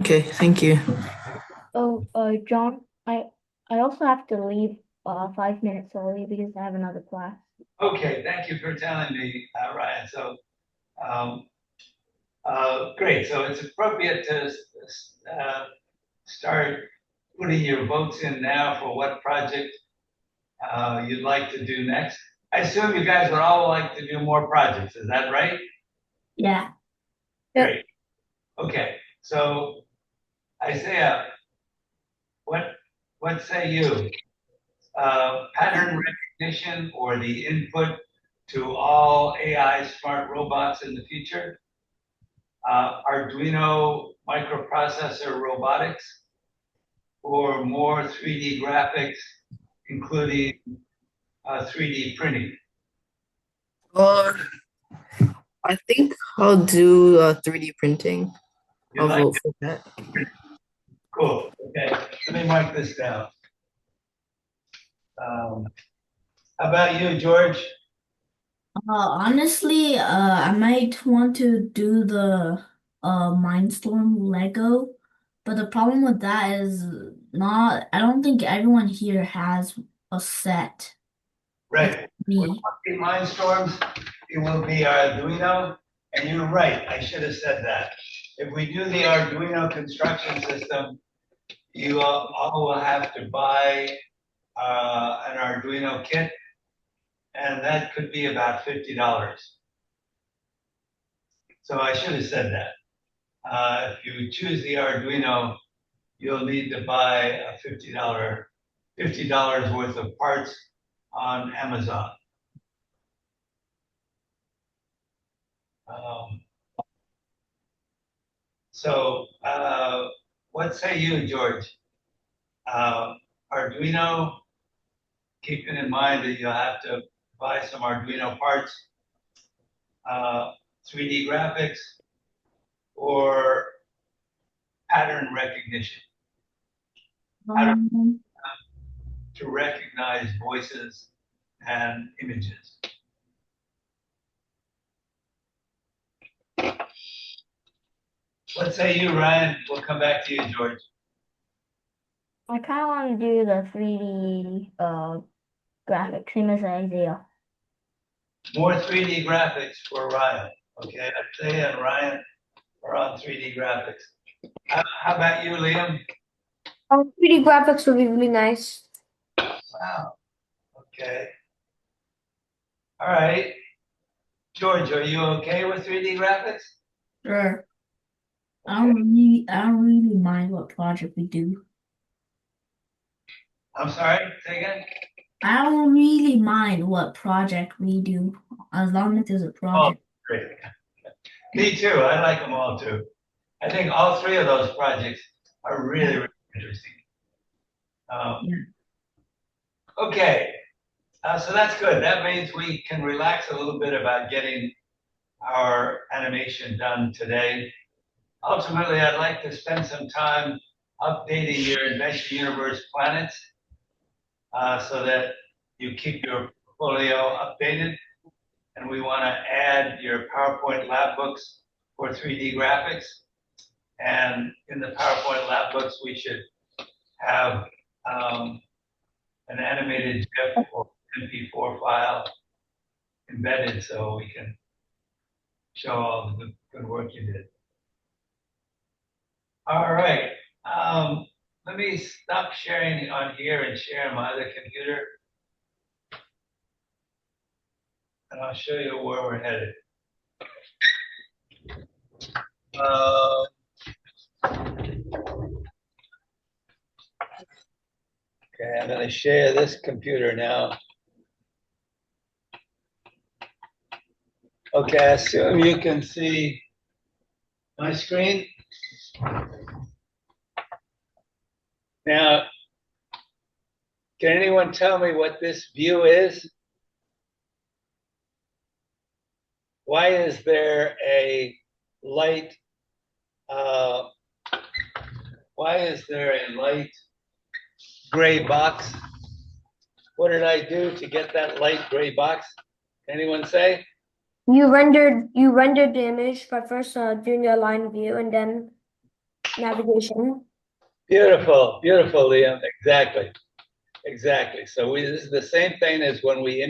Okay, thank you. Oh, John, I also have to leave 5 minutes early because I have another class. Okay, thank you for telling me, Ryan. So, um, great. So it's appropriate to start putting your votes in now for what project you'd like to do next. I assume you guys would all like to do more projects. Is that right? Yeah. Yep. Great. Okay. So, Isaiah, what what say you? Pattern recognition or the input to all AI smart robots in the future? Arduino microprocessor robotics, or more 3D graphics, including 3D printing. Uh, I think I'll do 3D printing. You I'll like vote it? for that. Cool. Okay, let me mark this down. Um, how about you, George? Honestly, I might want to do the Mindstorm Lego, but the problem with that is I don't think everyone here has a set Right. except When me. we Mindstorms, it will be Arduino, and you're right. I should have said that. If we do the Arduino construction system, you all will have to buy an Arduino kit, and that could be about $50. So I should have said that. If you choose the Arduino, you'll need to buy a $50 worth of parts on Amazon. Um, so what say you, George? Uh, Arduino, keeping in mind that you'll have to buy some Arduino parts, uh, 3D graphics, or pattern recognition. How Um, to recognize voices and images. What say you, Ryan? We'll come back to you, George. I kind of want to do the 3D graphics, same as Isaiah. More 3D graphics for Ryan. Okay, Isaiah and Ryan are on 3D graphics. How about you, Liam? 3D graphics would be really nice. Wow. Okay. All right. George, are you okay with 3D graphics? sure. Okay. I don't really mind what project we do. I'm sorry, say again? I don't really mind what project we do, as long as there's a Oh, project. great. Me too. I like them all too. I think all three of those projects are really, really interesting. Um, Yeah. okay, so that's good. That means we can relax a little bit about getting our animation done today. Ultimately, I'd like to spend some time updating your Invention Universe planets so that you keep your portfolio updated. And we want to add your PowerPoint lab books for 3D graphics. And in the PowerPoint lab books, we should have an animated GIF or MP4 file embedded so we can show all the good work you did. All right. Let me stop sharing on here and share on my other computer. And I'll show you where we're headed. Uh, okay, I'm going to share this computer now. Okay, I assume you can see my screen. Now, can anyone tell me what this view is? Why is there a light? Uh, why is there a light gray box? What did I do to get that light gray box? Anyone say? You rendered the image by first doing the align view and then navigation. Beautiful, beautiful, Liam. Exactly, exactly. So this is the same thing as when we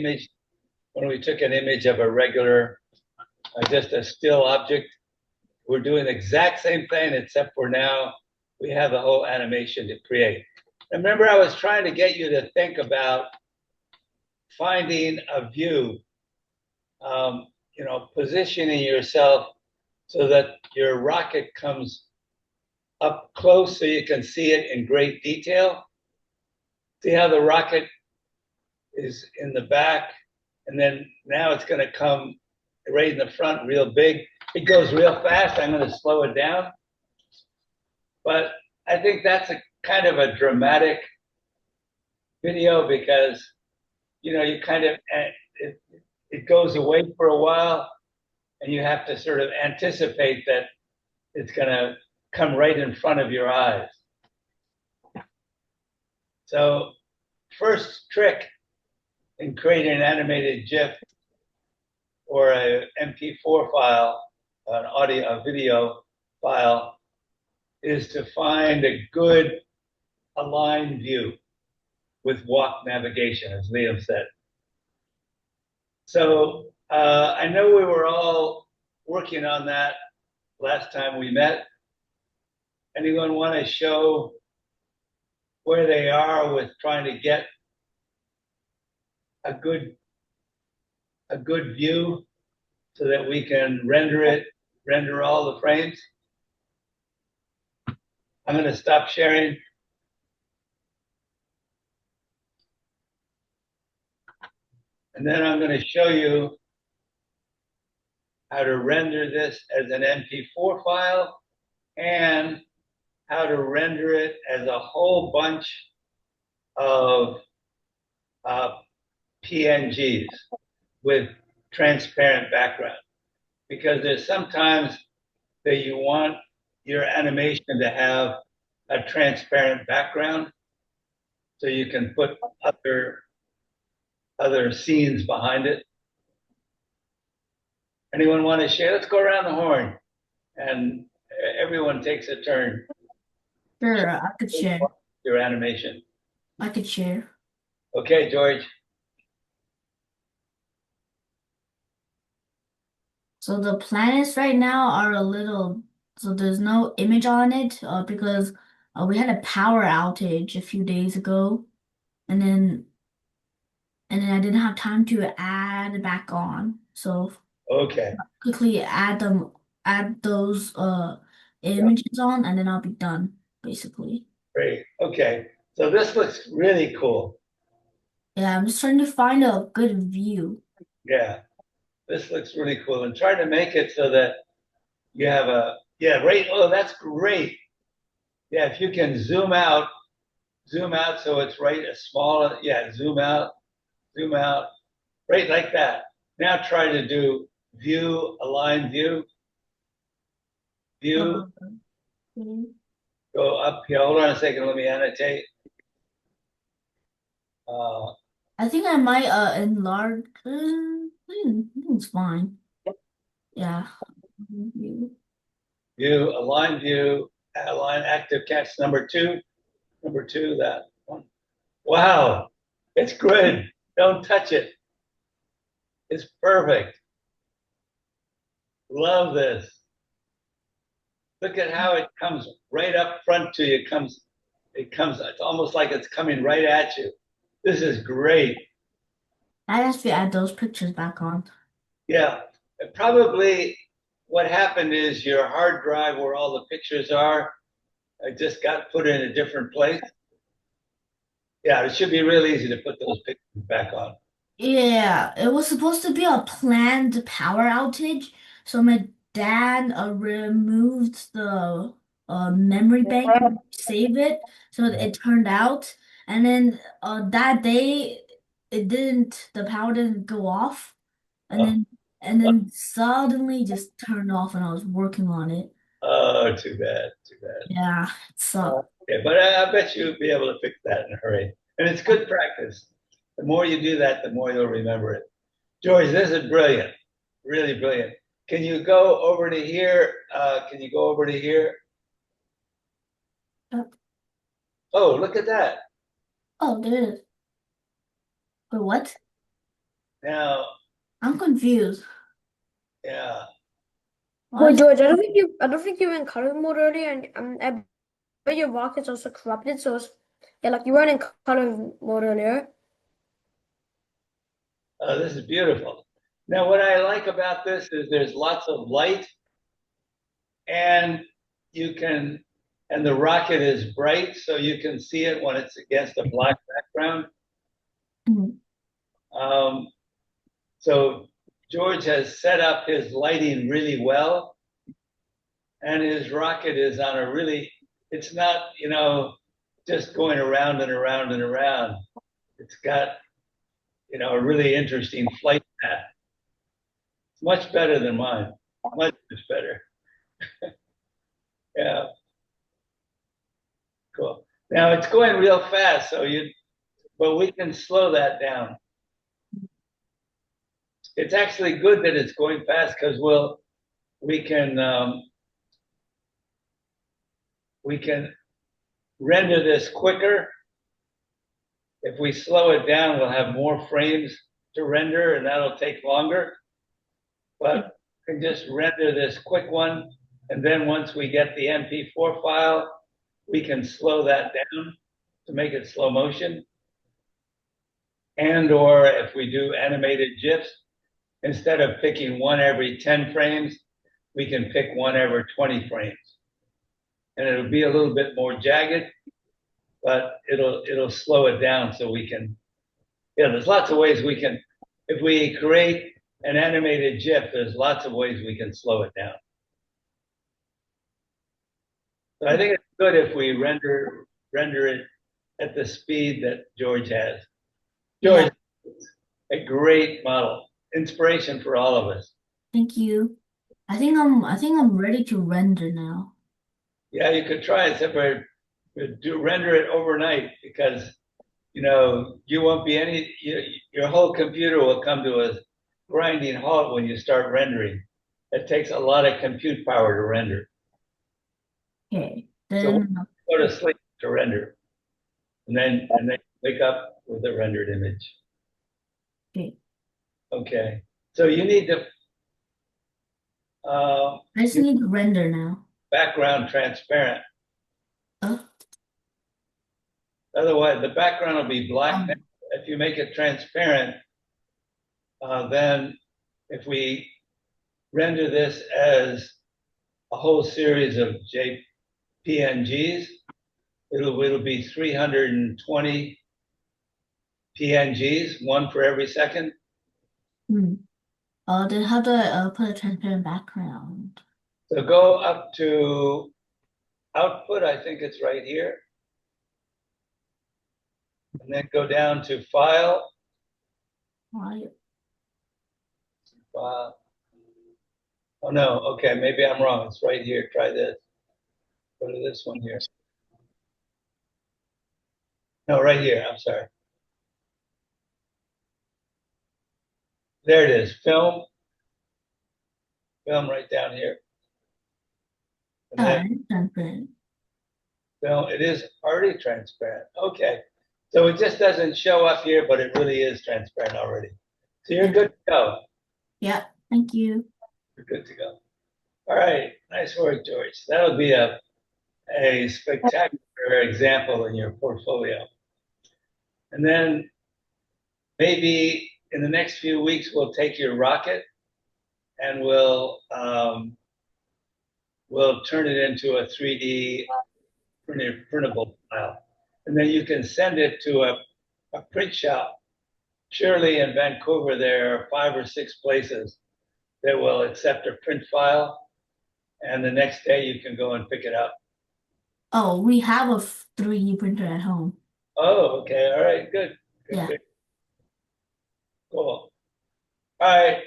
took an image of a regular, just a still object. We're doing the exact same thing, except for now we have the whole animation to create. Remember, I was trying to get you to think about finding a view, positioning yourself so that your rocket comes up close so you can see it in great detail. See how the rocket is in the back, and then now it's going to come right in the front real big. It goes real fast. I'm going to slow it down. But I think that's a kind of a dramatic video because, you kind of, it goes away for a while and you have to sort of anticipate that it's going to come right in front of your eyes. So first trick in creating an animated GIF or a MP4 file, a video file, is to find a good aligned view with walk navigation, as Liam said. So I know we were all working on that last time we met. Anyone want to show where they are with trying to get a good view so that we can render all the frames? I'm going to stop sharing. And then I'm going to show you how to render this as an MP4 file and how to render it as a whole bunch of PNGs with transparent background. Because there's sometimes that you want your animation to have a transparent background so you can put other scenes behind it. Anyone want to share? Let's go around the horn and everyone takes a turn. Sure, I could share. Your animation. I could share. Okay, George. So the planets right now are a little, so there's no image on it because we had a power outage a few days ago, and then I didn't have time to add back on. So Okay. quickly add those images on, and then I'll be done basically. Great. Okay. So this looks really cool. Yeah, I'm just trying to find a good view. Yeah. This looks really cool. And try to make it so that you have right. Oh, that's great. Yeah, if you can zoom out so it's right a small, zoom out, right like that. Now try to do view, align view, go up here. Hold on a second, let me annotate. I think I might enlarge. I think it's fine. Yeah. View, align active cast number two, that one. Wow, it's good. Don't touch it. It's perfect. Love this. Look at how it comes right up front to you. It's almost like it's coming right at you. This is great. I have to add those pictures back on. Yeah, probably what happened is your hard drive where all the pictures are, I just got put in a different place. Yeah, it should be real easy to put those pictures back on. Yeah, it was supposed to be a planned power outage, so my dad removed the memory bank to save it, so it turned out, and then that day the power didn't go off, and Oh, then suddenly just turned off, and I was working on it. oh, too bad, too bad. Yeah, it sucked. Okay, but I bet you'll be able to fix that in a hurry. And it's good practice. The more you do that, the more you'll remember it. George, this is brilliant, really brilliant. Can you go over to here? Oh, look at that. Oh, there it is. Wait, what? Now, I'm confused. yeah. Why Wait, is George, I don't think you were in color mode earlier, and I bet your rocket's also corrupted. So yeah, like you weren't in color mode earlier. Oh, this is beautiful. Now, what I like about this is there's lots of light, and you can, and the rocket is bright, so you can see it when it's against a black background. Mhm. Um, so George has set up his lighting really well, and his rocket is on a really, it's not, just going around and around and around. It's got, a really interesting flight path. It's much better than mine. Much better. Yeah, cool. Now it's going real fast, but we can slow that down. It's actually good that it's going fast because we can render this quicker. If we slow it down, we'll have more frames to render, and that'll take longer. But we can just render this quick one, and then once we get the MP4 file, we can slow that down to make it slow motion. And or if we do animated GIFs, instead of picking one every 10 frames, we can pick one every 20 frames. And it'll be a little bit more jagged, but it'll slow it down so we can, there's lots of ways we can, if we create an animated GIF, there's lots of ways we can slow it down. So I think it's good if we render it at the speed that George has. George, a great model, inspiration for all of us. Thank you. I think I'm ready to render now. Yeah, you could try it, except for render it overnight because you won't be your whole computer will come to a grinding halt when you start rendering. It takes a lot of compute power to render. Okay. So Then go to sleep to render, and then wake up with a rendered image. okay. Okay. So you need to I just need to render now. background transparent. Uh, Otherwise, the background will be black. um, If you make it transparent, then if we render this as a whole series of PNGs, it'll be 320 PNGs, one for every second. hmm. Then how do I put a transparent background? So go up to output, I think it's right here. And then go down to file. Why? File. Oh no, okay, maybe I'm wrong. It's right here. Try this. Go to this one here. No, right here. I'm sorry. There it is. Film. Film right down here. And then Transparent. film. It is already transparent. Okay. So it just doesn't show up here, but it really is transparent already. So you're good to go. Yeah, thank you. You're good to go. All right. Nice work, George. That'll be a spectacular example in your portfolio. And then maybe in the next few weeks, we'll take your rocket and we'll turn it into a 3D printable file. And then you can send it to a print shop. Surely in Vancouver, there are 5 or 6 places that will accept a print file. And the next day you can go and pick it up. Oh, we have a 3D printer at home. Oh, okay. All right. Good. Yeah. Good. Cool. All right.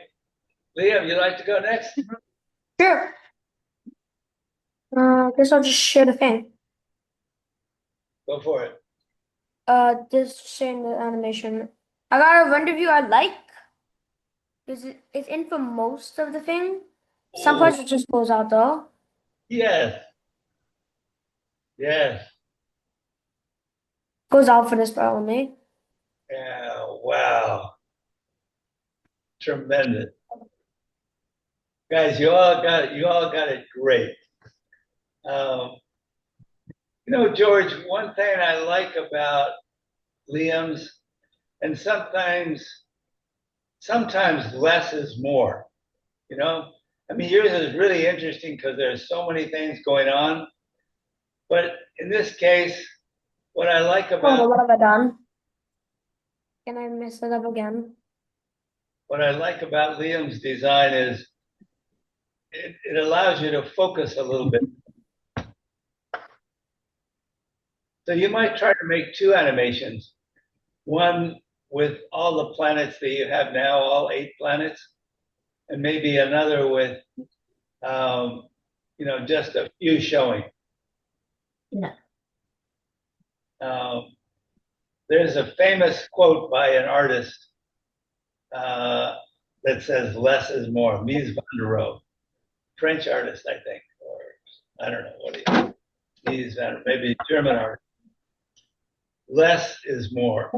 Liam, you'd like to go next? Sure. I guess I'll just share the thing. Go for it. Just sharing the animation. I got a render view I like. It's in for most of the thing. Some parts it just goes out though. Yes. Yes. goes out for this part only. Yeah, wow. Tremendous. Guys, you all got it great. Um, George, one thing I like about Liam's, and sometimes less is more, you know? I mean, yours is really interesting because there's so many things going on. But in this case, what I like Oh, about what have I done? Can I mess it up again? what I like about Liam's design is it allows you to focus a little bit. So you might try to make two animations, one with all the planets that you have now, all 8 planets, and maybe another with, just a few showing. Yeah. There's a famous quote by an artist that says "less is more." Mies van der Rohe, French artist, I think, or I don't know what he is. Mies van, maybe German artist. Less is more.